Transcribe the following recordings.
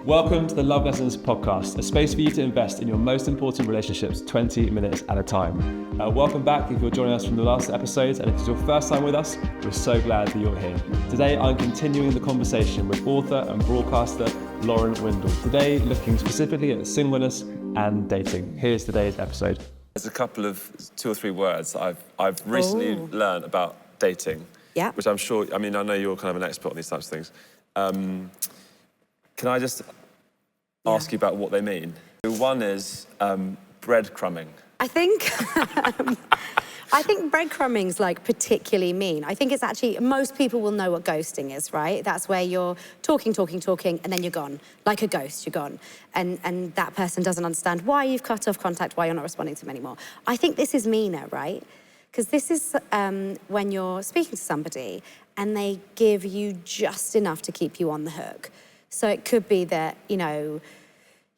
Welcome to the Love Lessons podcast, a space for you to invest in your most important relationships 20 minutes at a time. Welcome back if you're joining us from the last episodes, and if it's your first time with us, we're so glad that you're here. Today I'm continuing the conversation with author and broadcaster Lauren Windle. Today looking specifically at singleness and dating. Here's today's episode. There's a couple of 2 or 3 words I've recently learned about dating, which I'm sure, I know you're kind of an expert on these types of things. Can I just ask you about what they mean? One is breadcrumbing. I think breadcrumbing's like particularly mean. I think it's actually, most people will know what ghosting is, right? That's where you're talking, and then you're gone. Like a ghost, you're gone. And that person doesn't understand why you've cut off contact, why you're not responding to them anymore. I think this is meaner, right? Because this is when you're speaking to somebody and they give you just enough to keep you on the hook. So it could be that,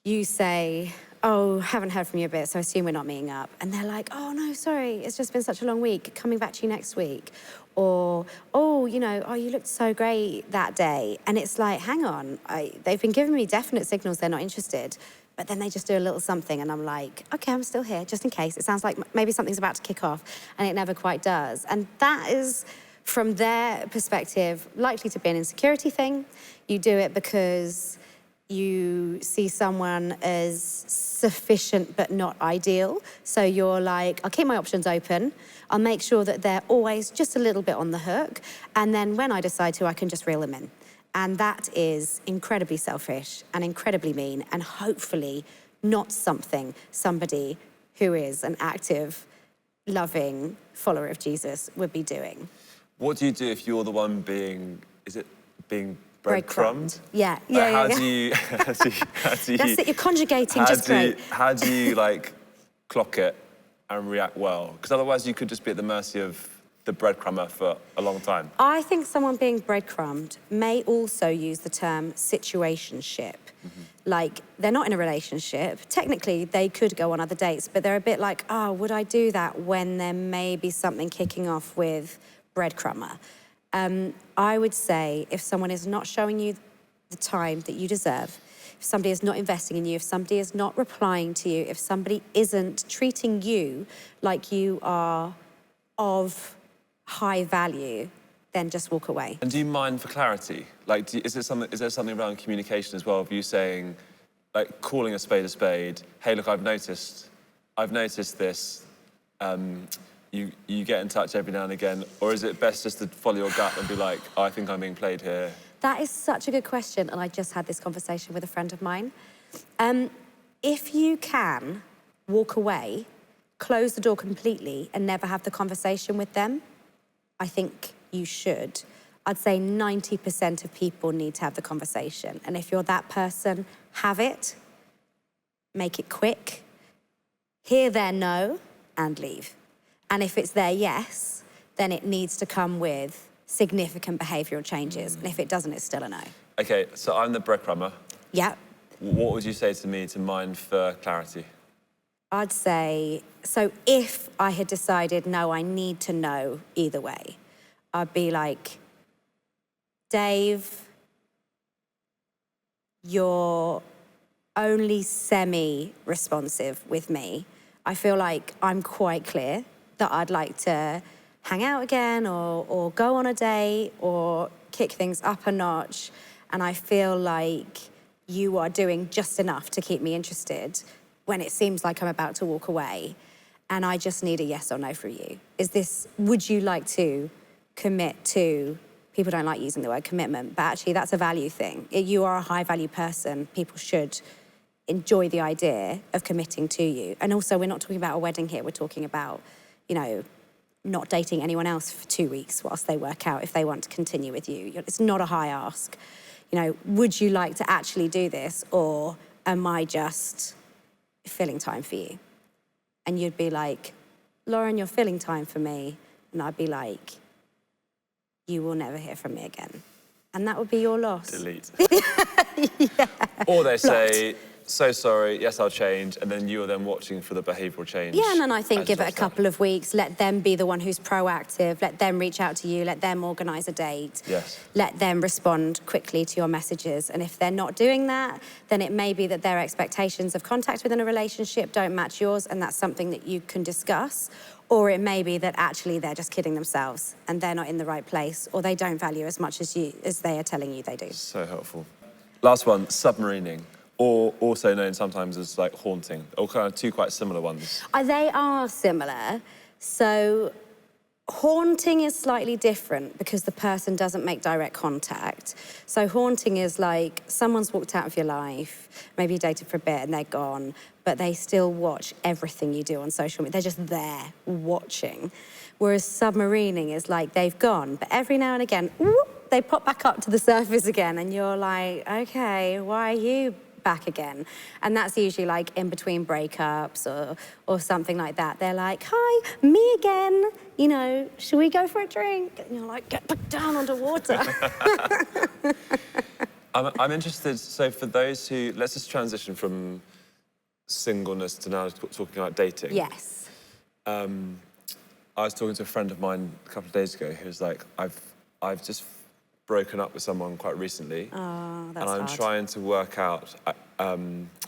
you say, oh, haven't heard from you a bit, so I assume we're not meeting up. And they're like, oh, no, sorry, it's just been such a long week, coming back to you next week. Or, oh, you looked so great that day. And it's like, hang on, they've been giving me definite signals they're not interested, but then they just do a little something and I'm like, okay, I'm still here, just in case. It sounds like maybe something's about to kick off, and it never quite does. And that is, from their perspective, likely to be an insecurity thing. You do it because you see someone as sufficient but not ideal. So you're like, I'll keep my options open. I'll make sure that they're always just a little bit on the hook. And then when I decide to, I can just reel them in. And that is incredibly selfish and incredibly mean, and hopefully not somebody who is an active, loving follower of Jesus would be doing. What do you do if you're the one being breadcrumbed? Yeah. How do you... That's it, you're conjugating just great. How do you, clock it and react well? Because otherwise you could just be at the mercy of the breadcrumber for a long time. I think someone being breadcrumbed may also use the term situationship. Mm-hmm. Like, they're not in a relationship. Technically, they could go on other dates, but they're a bit like, oh, would I do that when there may be something kicking off with breadcrumber? I would say if someone is not showing you the time that you deserve, if somebody is not investing in you, if somebody is not replying to you, if somebody isn't treating you like you are of high value, then just walk away. And do you mind for clarity? Is there something around communication as well of you saying, calling a spade, hey, look, I've noticed this, you get in touch every now and again, or is it best just to follow your gut and be like, oh, I think I'm being played here? That is such a good question, and I just had this conversation with a friend of mine. If you can walk away, close the door completely and never have the conversation with them, I think you should. I'd say 90% of people need to have the conversation. And if you're that person, have it, make it quick, hear their no, and leave. And if it's their yes, then it needs to come with significant behavioural changes. And if it doesn't, it's still a no. Okay, so I'm the breadcrumber. Yeah. What would you say to me to mind for clarity? I'd say, so if I had decided, no, I need to know either way, I'd be like, Dave, you're only semi-responsive with me. I feel like I'm quite clear that I'd like to hang out again or go on a date or kick things up a notch. And I feel like you are doing just enough to keep me interested when it seems like I'm about to walk away. And I just need a yes or no from you. Would you like to commit to, people don't like using the word commitment, but actually that's a value thing. You are a high value person. People should enjoy the idea of committing to you. And also, we're not talking about a wedding here. We're talking about, not dating anyone else for 2 weeks whilst they work out if they want to continue with you. It's not a high ask. Would you like to actually do this, or am I just filling time for you? And you'd be like, Lauren, you're filling time for me. And I'd be like, you will never hear from me again. And that would be your loss. Delete. Yeah. Or they say, so sorry, yes, I'll change, and then you're then watching for the behavioural change. Yeah, and then I think as give you it a watch that. couple of weeks, let them be the one who's proactive, let them reach out to you, let them organise a date, Yes. let them respond quickly to your messages. And if they're not doing that, then it may be that their expectations of contact within a relationship don't match yours, and that's something that you can discuss. Or it may be that actually they're just kidding themselves and they're not in the right place, or they don't value as much as they are telling you they do. So helpful. Last one, submarining, or also known sometimes as like haunting, or kind of two quite similar ones. They are similar. So haunting is slightly different because the person doesn't make direct contact. So haunting is like someone's walked out of your life, maybe you dated for a bit and they're gone, but they still watch everything you do on social media. They're just there watching. Whereas submarining is like they've gone, but every now and again, whoop, they pop back up to the surface again and you're like, okay, why are you back again? And that's usually like in between breakups or something like that. They're like, hi, me again. You know, should we go for a drink? And you're like, get back down underwater. I'm interested, so for those who, let's just transition from singleness to now talking about dating. Yes. I was talking to a friend of mine a couple of days ago who was like, I've just broken up with someone quite recently. Oh, that's and I'm hard. trying to work out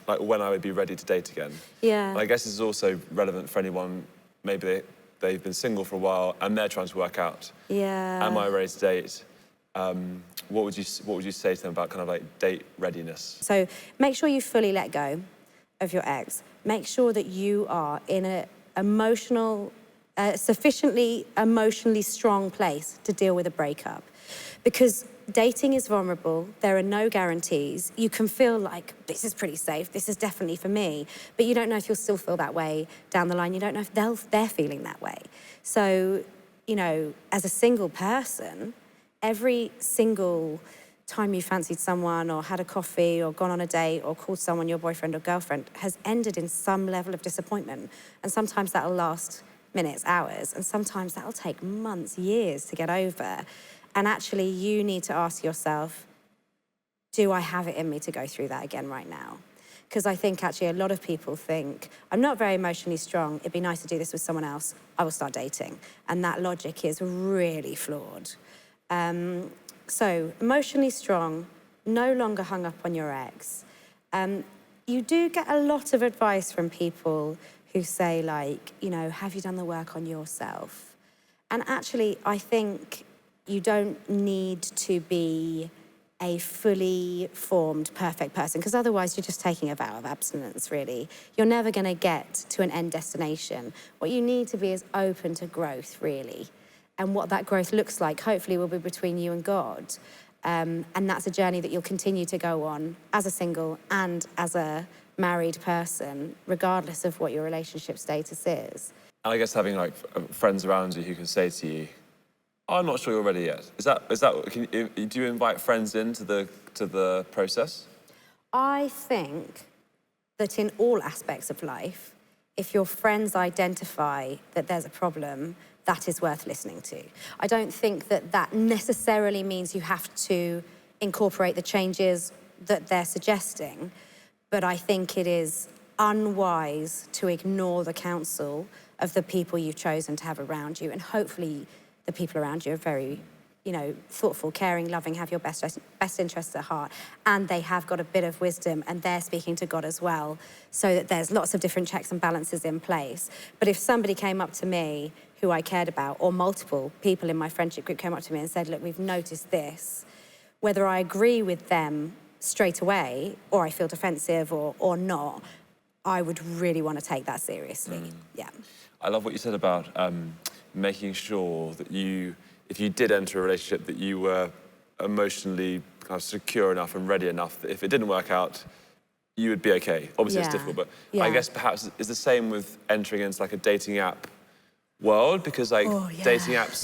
like when I would be ready to date again. Yeah. And I guess this is also relevant for anyone, maybe they've been single for a while and they're trying to work out, Yeah. am I ready to date? What would you say to them about kind of like date readiness? So make sure you fully let go of your ex. Make sure that you are in a sufficiently emotionally strong place to deal with a breakup. Because dating is vulnerable, there are no guarantees. You can feel like, this is pretty safe, this is definitely for me, but you don't know if you'll still feel that way down the line. You don't know if they're feeling that way. So, you know, as a single person, every single time you fancied someone or had a coffee or gone on a date or called someone your boyfriend or girlfriend has ended in some level of disappointment. And sometimes that'll last minutes, hours, and sometimes that'll take months, years to get over. And actually, you need to ask yourself, do I have it in me to go through that again right now? Because I think actually a lot of people think, I'm not very emotionally strong, it'd be nice to do this with someone else, I will start dating. And that logic is really flawed. So emotionally strong, no longer hung up on your ex. You do get a lot of advice from people who say like, you know, have you done the work on yourself? And actually, I think you don't need to be a fully formed, perfect person, because otherwise you're just taking a vow of abstinence, really. You're never going to get to an end destination. What you need to be is open to growth, really. And what that growth looks like, hopefully, will be between you and God. And that's a journey that you'll continue to go on as a single and as a married person, regardless of what your relationship status is. And I guess having like friends around you who can say to you, I'm not sure you're ready yet. Do you invite friends into the process? I think that in all aspects of life, if your friends identify that there's a problem, that is worth listening to. I don't think that that necessarily means you have to incorporate the changes that they're suggesting, but I think it is unwise to ignore the counsel of the people you've chosen to have around you, and hopefully the people around you are very, you know, thoughtful, caring, loving, have your best interests at heart, and they have got a bit of wisdom and they're speaking to God as well, so that there's lots of different checks and balances in place. But if somebody came up to me who I cared about, or multiple people in my friendship group came up to me and said, look, we've noticed this, whether I agree with them straight away or I feel defensive or not, I would really want to take that seriously. Yeah. I love what you said about making sure that if you did enter a relationship, that you were emotionally kind of secure enough and ready enough that if it didn't work out, you would be okay. Obviously, it's difficult, but I guess perhaps it's the same with entering into like a dating app world, because like dating apps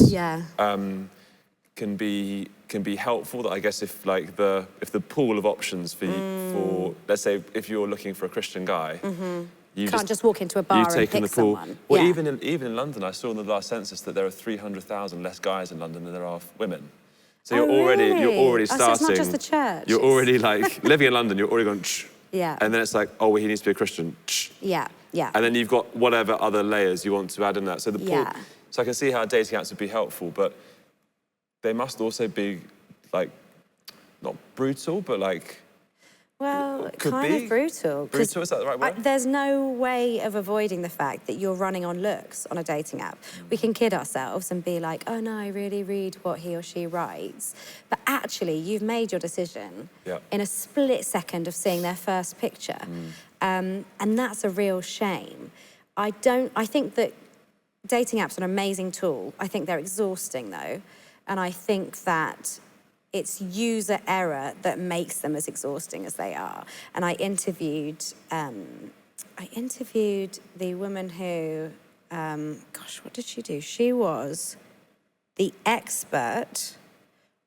can be helpful. That I guess if the pool of options for you, for let's say if you're looking for a Christian guy. You can't just walk into a bar and pick someone. Well, even in London, I saw in the last census that there are 300,000 less guys in London than there are women. So you're already starting. So it's not just the church. You're already like living in London. You're already going. Yeah. And then it's like, oh, well, he needs to be a Christian. Yeah, yeah. And then you've got whatever other layers you want to add in that. So so I can see how dating apps would be helpful, but they must also be like, not brutal, but like, Well, could kind be of brutal. brutal, is that the right word? There's no way of avoiding the fact that you're running on looks on a dating app. We can kid ourselves and be like, oh no, I really read what he or she writes. But actually, you've made your decision in a split second of seeing their first picture. And that's a real shame. I think that dating apps are an amazing tool. I think they're exhausting though. And I think that it's user error that makes them as exhausting as they are. And I interviewed the woman who, gosh, what did she do? She was the expert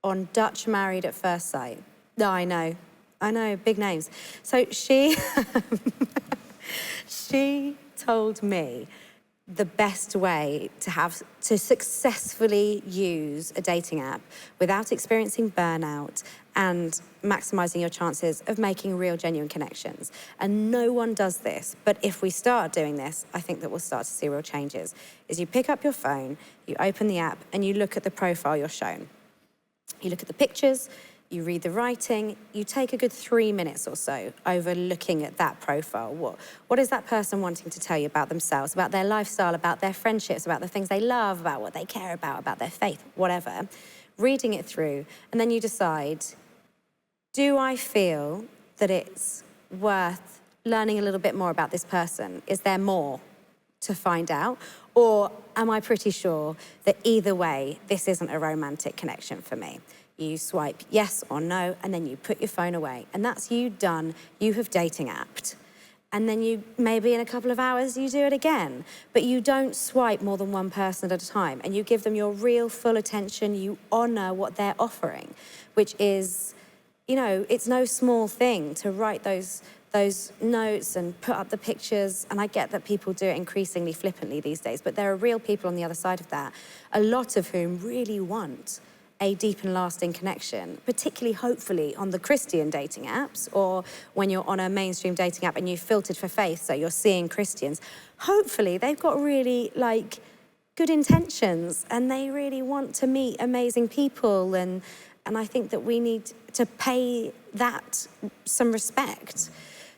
on Dutch Married at First Sight. No, I know, big names. So she told me the best way to successfully use a dating app without experiencing burnout and maximizing your chances of making real, genuine connections. And no one does this, but if we start doing this, I think that we'll start to see real changes. Is you pick up your phone, you open the app, and you look at the profile you're shown. You look at the pictures, you read the writing, you take a good 3 minutes or so over looking at that profile. What is that person wanting to tell you about themselves, about their lifestyle, about their friendships, about the things they love, about what they care about their faith, whatever. Reading it through, and then you decide, do I feel that it's worth learning a little bit more about this person? Is there more to find out? Or am I pretty sure that either way, this isn't a romantic connection for me? You swipe yes or no, and then you put your phone away. And that's you done. You have dating apped. And then you, maybe in a couple of hours, you do it again. But you don't swipe more than one person at a time. And you give them your real full attention. You honor what they're offering, which is, you know, it's no small thing to write those notes and put up the pictures. And I get that people do it increasingly flippantly these days, but there are real people on the other side of that, a lot of whom really want a deep and lasting connection, particularly, hopefully, on the Christian dating apps, or when you're on a mainstream dating app and you've filtered for faith, so you're seeing Christians. Hopefully, they've got really, good intentions, and they really want to meet amazing people, and I think that we need to pay that some respect.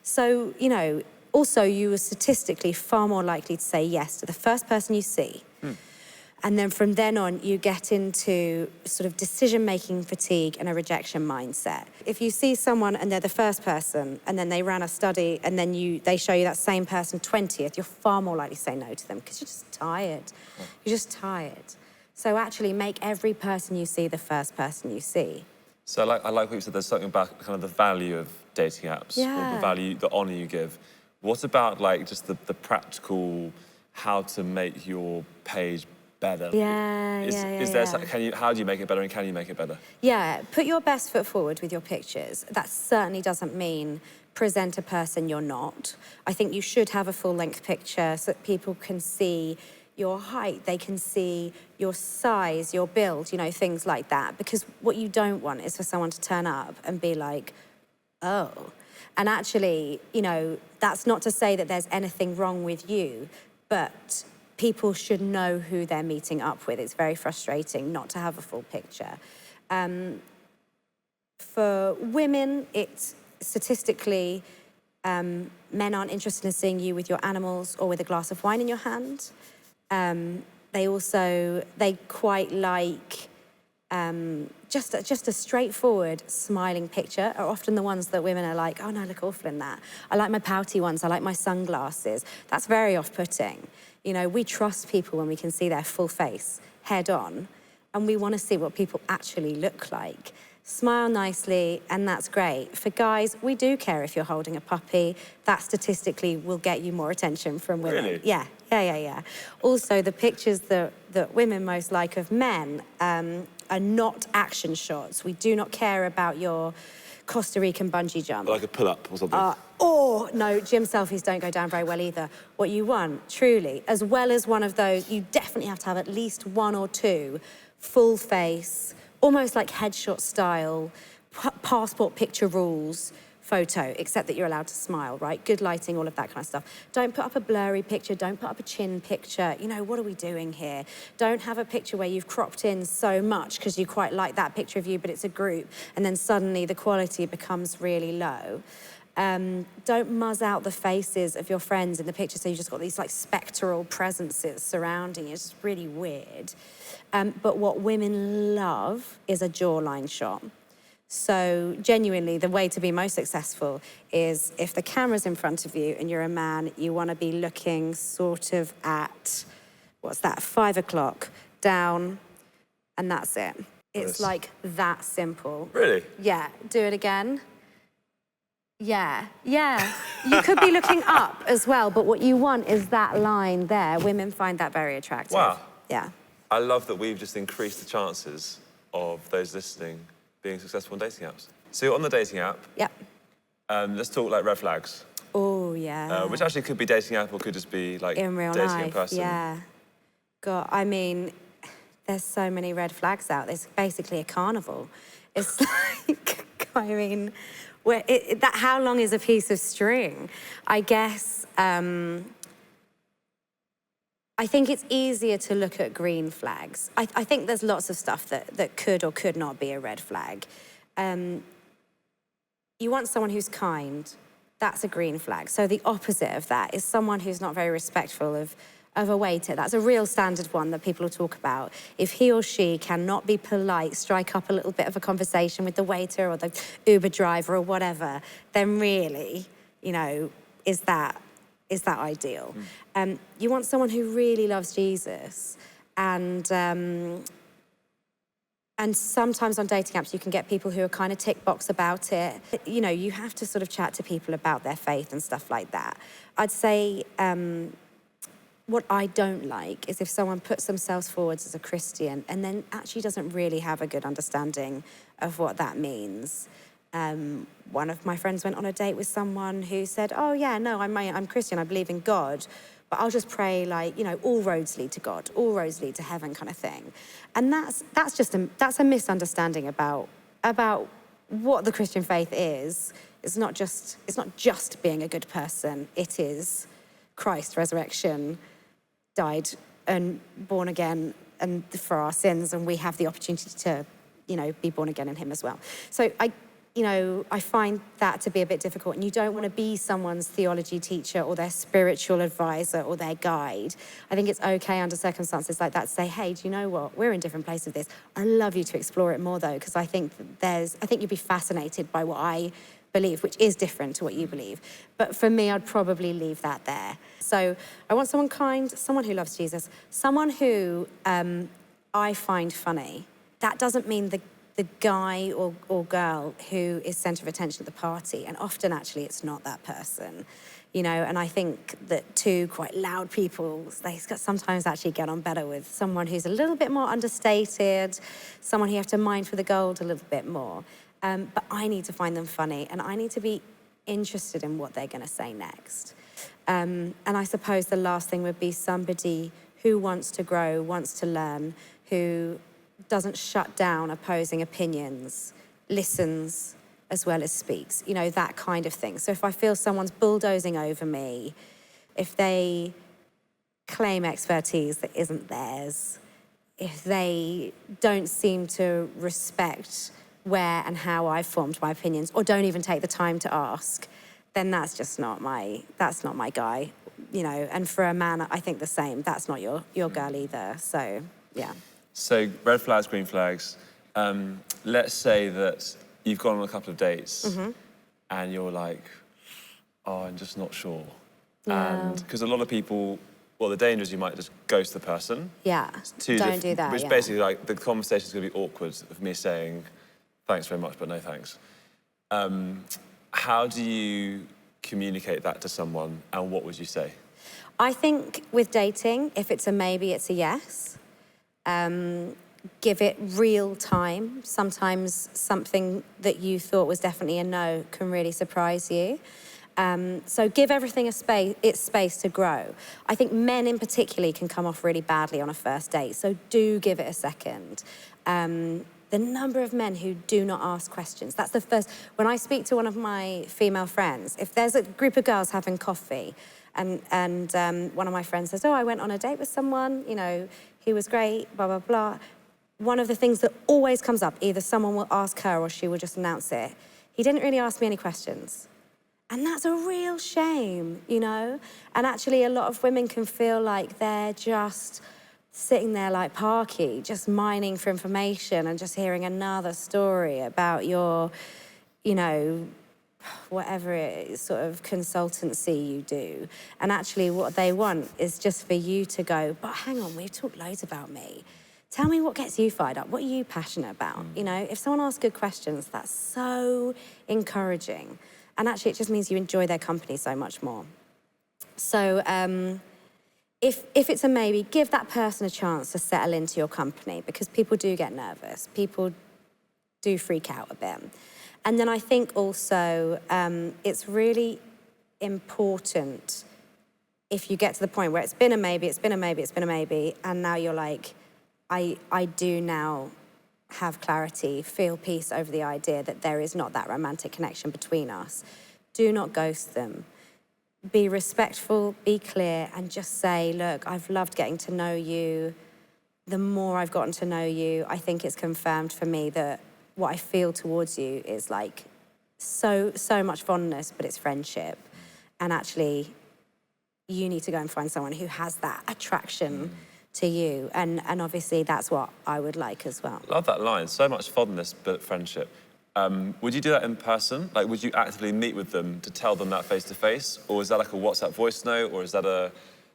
So, you know, also, you are statistically far more likely to say yes to the first person you see. And then from then on, you get into sort of decision-making fatigue and a rejection mindset. If you see someone and they're the first person, and then they ran a study, and then they show you that same person 20th, you're far more likely to say no to them because you're just tired. You're just tired. So actually make every person you see the first person you see. So I like what you said, there's something about kind of the value of dating apps, or the value, the honor you give. What about just the practical, how to make your page better? How do you make it better, and can you make it better? Yeah, put your best foot forward with your pictures. That certainly doesn't mean present a person you're not. I think you should have a full-length picture so that people can see your height, they can see your size, your build, you know, things like that. Because what you don't want is for someone to turn up and be like, oh. And actually, you know, that's not to say that there's anything wrong with you, but people should know who they're meeting up with. It's very frustrating not to have a full picture. For women, it's statistically, men aren't interested in seeing you with your animals or with a glass of wine in your hand. They quite like just a straightforward, smiling picture are often the ones that women are like, oh no, I look awful in that. I like my pouty ones, I like my sunglasses. That's very off-putting. You know, we trust people when we can see their full face head on, and we want to see what people actually look like. Smile nicely, and that's great. For guys, we do care if you're holding a puppy. That statistically will get you more attention from women. Really? Yeah. Also, the pictures that women most like of men are not action shots. We do not care about your Costa Rican bungee jump. Like a pull-up or something. Or, no, gym selfies don't go down very well either. What you want, truly, as well as one of those, you definitely have to have at least one or two full face, almost like headshot style, passport picture rules, photo, except that you're allowed to smile, right? Good lighting, all of that kind of stuff. Don't put up a blurry picture. Don't put up a chin picture. You know, what are we doing here? Don't have a picture where you've cropped in so much because you quite like that picture of you, but it's a group, and then suddenly the quality becomes really low. Don't muzz out the faces of your friends in the picture so you've just got these like spectral presences surrounding you. It's just really weird. But what women love is a jawline shot. So genuinely, the way to be most successful is if the camera's in front of you and you're a man, you want to be looking sort of at, 5 o'clock, down, and that's it. It's like that simple. Really? Yeah. Do it again. Yeah. You could be looking up as well, but what you want is that line there. Women find that very attractive. Wow. Yeah. I love that we've just increased the chances of those listening being successful on dating apps. So you're on the dating app. Yep. Let's talk like red flags. Oh, yeah. Which actually could be dating app or could just be like in real dating life, in person. yeah. God, I mean, there's so many red flags out. It's basically a carnival. It's like, I mean, how long is a piece of string? I guess, I think it's easier to look at green flags. I think there's lots of stuff that could or could not be a red flag. You want someone who's kind. That's a green flag. So the opposite of that is someone who's not very respectful of a waiter. That's a real standard one that people will talk about. If he or she cannot be polite, strike up a little bit of a conversation with the waiter or the Uber driver or whatever, then really, you know, is that ideal? You want someone who really loves Jesus, and sometimes on dating apps you can get people who are kind of tick box about it. You know, you have to sort of chat to people about their faith and stuff like that. I'd say what I don't like is if someone puts themselves forward as a Christian and then actually doesn't really have a good understanding of what that means. One of my friends went on a date with someone who said, oh yeah, no, I'm Christian, I believe in God, but I'll just pray like, you know, all roads lead to God, all roads lead to heaven kind of thing. And that's a misunderstanding about what the Christian faith is. It's not just being a good person, it is Christ, resurrection, died and born again and for our sins, and we have the opportunity to, you know, be born again in him as well. So I find that to be a bit difficult, and you don't want to be someone's theology teacher or their spiritual advisor or their guide. I think it's okay under circumstances like that to say, hey, do you know what? We're in different places with this. I'd love you to explore it more though, because I think you'd be fascinated by what I believe, which is different to what you believe. But for me, I'd probably leave that there. So I want someone kind, someone who loves Jesus, someone who I find funny. That doesn't mean the guy or girl who is centre of attention at the party, and often actually it's not that person, you know. And I think that two quite loud people, they sometimes actually get on better with someone who's a little bit more understated, someone who you have to mind for the gold a little bit more. But I need to find them funny, and I need to be interested in what they're going to say next. And I suppose the last thing would be somebody who wants to grow, wants to learn, who doesn't shut down opposing opinions, listens as well as speaks, you know, that kind of thing. So if I feel someone's bulldozing over me, if they claim expertise that isn't theirs, if they don't seem to respect where and how I've formed my opinions, or don't even take the time to ask, then that's not my guy, you know. And for a man, I think the same. That's not your girl either. So, yeah. So red flags, green flags. Let's say that you've gone on a couple of dates and you're like, oh, I'm just not sure. Yeah. And because a lot of people, well, the danger is you might just ghost the person. Yeah, don't do that, Which basically, like, the conversation's going to be awkward of me saying, thanks very much, but no thanks. How do you communicate that to someone, and what would you say? I think with dating, if it's a maybe, it's a yes. Give it real time. Sometimes something that you thought was definitely a no can really surprise you. So give everything its space to grow. I think men in particular can come off really badly on a first date, so do give it a second. the number of men who do not ask questions. That's the first, when I speak to one of my female friends, if there's a group of girls having coffee and one of my friends says, oh, I went on a date with someone, you know, he was great, blah, blah, blah. One of the things that always comes up, either someone will ask her or she will just announce it, he didn't really ask me any questions. And that's a real shame, you know? And actually a lot of women can feel like they're just sitting there like Parky, just mining for information and just hearing another story about your, you know, whatever it is, sort of consultancy you do. And actually what they want is just for you to go, but hang on, we've talked loads about me. Tell me what gets you fired up. What are you passionate about? You know, if someone asks good questions, that's so encouraging. And actually it just means you enjoy their company so much more. So, if it's a maybe, give that person a chance to settle into your company, because people do get nervous. People do freak out a bit. And then I think also it's really important if you get to the point where it's been a maybe, it's been a maybe, it's been a maybe, and now you're like, I do now have clarity, feel peace over the idea that there is not that romantic connection between us. Do not ghost them. Be respectful, be clear, and just say, look, I've loved getting to know you. The more I've gotten to know you, I think it's confirmed for me that what I feel towards you is like so much fondness, but it's friendship. And actually, you need to go and find someone who has that attraction to you. And obviously, that's what I would like as well. Love that line. So much fondness, but friendship. Would you do that in person? Like, would you actively meet with them to tell them that face to face? Or is that like a WhatsApp voice note? Or is that a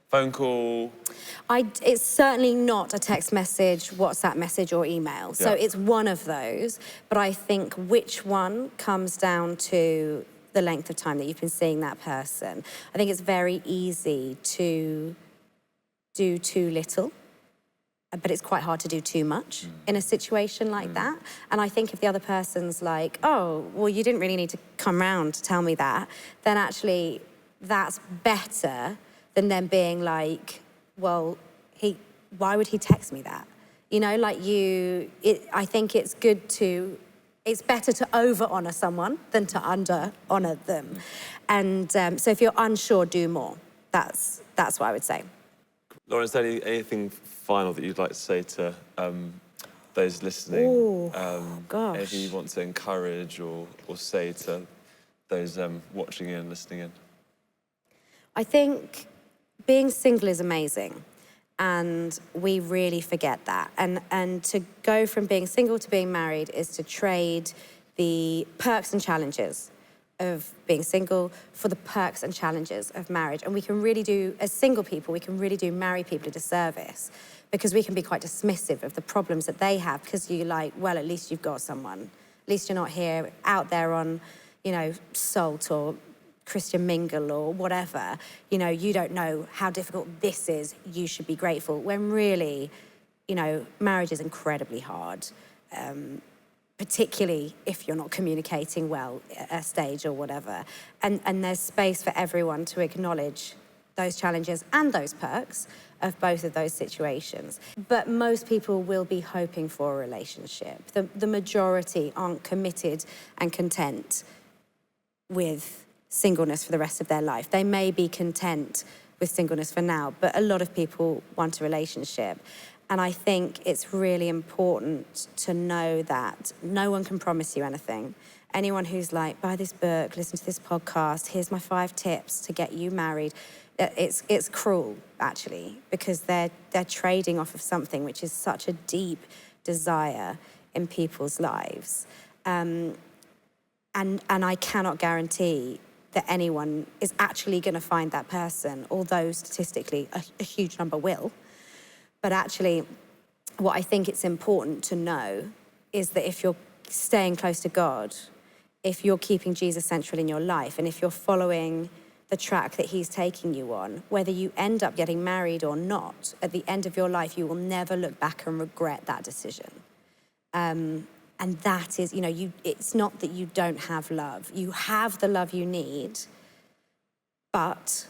phone call? It's certainly not a text message, WhatsApp message, or email. So it's one of those. But I think which one comes down to the length of time that you've been seeing that person. I think it's very easy to do too little, but it's quite hard to do too much in a situation like that. And I think if the other person's like, oh, well, you didn't really need to come round to tell me that, then actually that's better than them being like, well, why would he text me that? You know, like I think it's better to over-honour someone than to under-honour them. And so if you're unsure, do more. That's what I would say. Lauren, is there anything final that you'd like to say to those listening? Gosh. Anything you want to encourage or say to those watching in, listening in? I think being single is amazing, and we really forget that. And to go from being single to being married is to trade the perks and challenges of being single for the perks and challenges of marriage. And we can really do, as single people, we can really do married people a disservice, because we can be quite dismissive of the problems that they have, because you're like, well, at least you've got someone. At least you're not here out there on, you know, Salt or Christian Mingle or whatever. You know, you don't know how difficult this is. You should be grateful. When really, you know, marriage is incredibly hard. Particularly if you're not communicating well at a stage or whatever. And there's space for everyone to acknowledge those challenges and those perks of both of those situations. But most people will be hoping for a relationship. The majority aren't committed and content with singleness for the rest of their life. They may be content with singleness for now, but a lot of people want a relationship. And I think it's really important to know that no one can promise you anything. Anyone who's like, buy this book, listen to this podcast, here's my 5 tips to get you married, it's cruel, actually, because they're trading off of something which is such a deep desire in people's lives. And I cannot guarantee that anyone is actually going to find that person, although statistically a huge number will. But actually, what I think it's important to know is that if you're staying close to God, if you're keeping Jesus central in your life, and if you're following the track that he's taking you on, whether you end up getting married or not, at the end of your life, you will never look back and regret that decision. And that is, you know, it's not that you don't have love. You have the love you need, but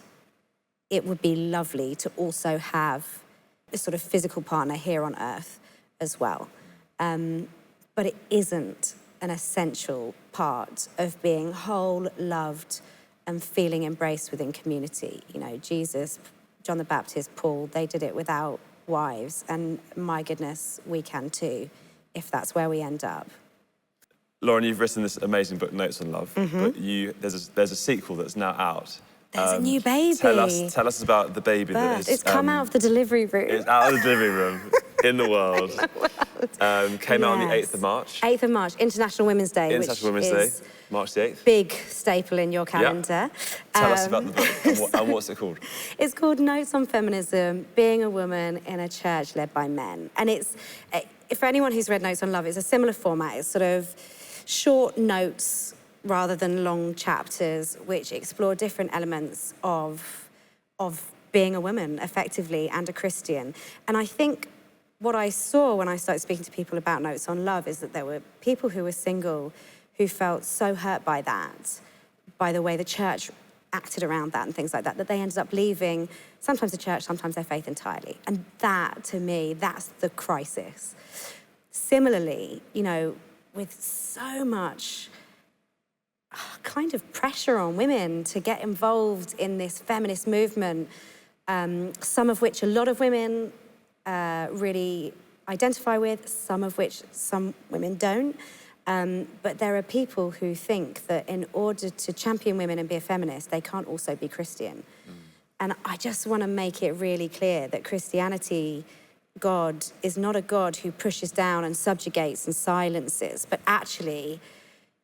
it would be lovely to also have a sort of physical partner here on earth as well. but it isn't an essential part of being whole, loved, and feeling embraced within community. You know, Jesus, John the Baptist, Paul, they did it without wives, and my goodness, we can too, if that's where we end up. Lauren, you've written this amazing book, Notes on Love, but there's a sequel that's now out. There's a new baby. Tell us about the baby that has... It's come out of the delivery room. It's out of the delivery room in the world. Came out on the 8th of March. 8th of March, International Women's Day, International which Women's is Day, March the 8th. Big staple in your calendar. Tell us about the book and what's it called? It's called Notes on Feminism, Being a Woman in a Church Led by Men. And it's, for anyone who's read Notes on Love, it's a similar format. It's sort of short notes rather than long chapters, which explore different elements of being a woman effectively and a Christian. And I think what I saw when I started speaking to people about Notes on Love is that there were people who were single who felt so hurt by that, by the way the church acted around that and things like that, that they ended up leaving sometimes the church, sometimes their faith entirely. And that, to me, that's the crisis. Similarly, you know, with so much kind of pressure on women to get involved in this feminist movement, some of which a lot of women really identify with, some of which some women don't. But there are people who think that in order to champion women and be a feminist, they can't also be Christian. And I just want to make it really clear that Christianity, God, is not a God who pushes down and subjugates and silences, but actually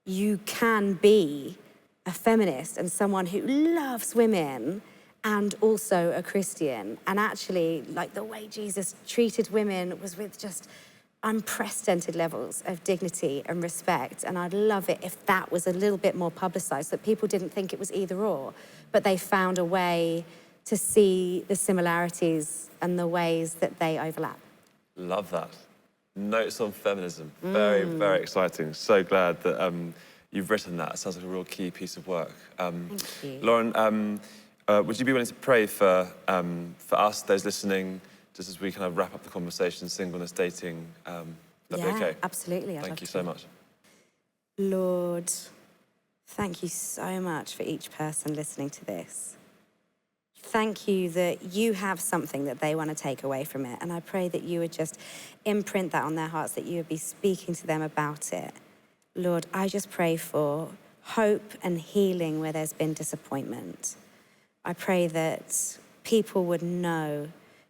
you can be a feminist and someone who loves women and also a Christian. And actually, like, the way Jesus treated women was with just unprecedented levels of dignity and respect. And I'd love it if that was a little bit more publicized, that people didn't think it was either or, but they found a way to see the similarities and the ways that they overlap. Love that. Notes on Feminism. Very, very exciting. So glad that you've written that. It sounds like a real key piece of work. Thank you. Lauren, would you be willing to pray for us, those listening, just as we kind of wrap up the conversation, singleness, dating? That'd be okay? Absolutely. Thank you so much. Lord, thank you so much for each person listening to this. Thank you that you have something that they want to take away from it. And I pray that you would just imprint that on their hearts, that you would be speaking to them about it. Lord, I just pray for hope and healing where there's been disappointment. I pray that people would know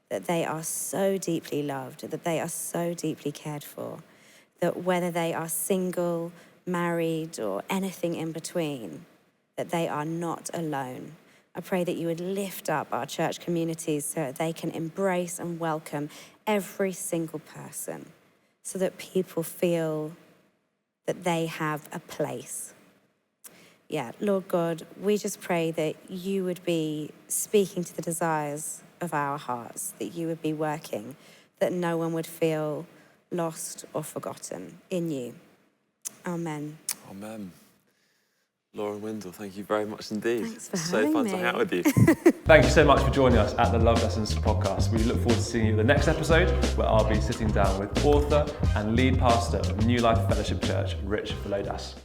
that they are so deeply loved, that they are so deeply cared for, that whether they are single, married, or anything in between, that they are not alone. I pray that you would lift up our church communities so that they can embrace and welcome every single person, so that people feel that they have a place. Yeah, Lord God, we just pray that you would be speaking to the desires of our hearts, that you would be working, that no one would feel lost or forgotten in you. Amen. Amen. Lauren Windle, thank you very much indeed. Thanks for so having fun me. to hang out with you. Thank you so much for joining us at the Love Lessons podcast. We look forward to seeing you in the next episode, where I'll be sitting down with author and lead pastor of New Life Fellowship Church, Rich Velodas.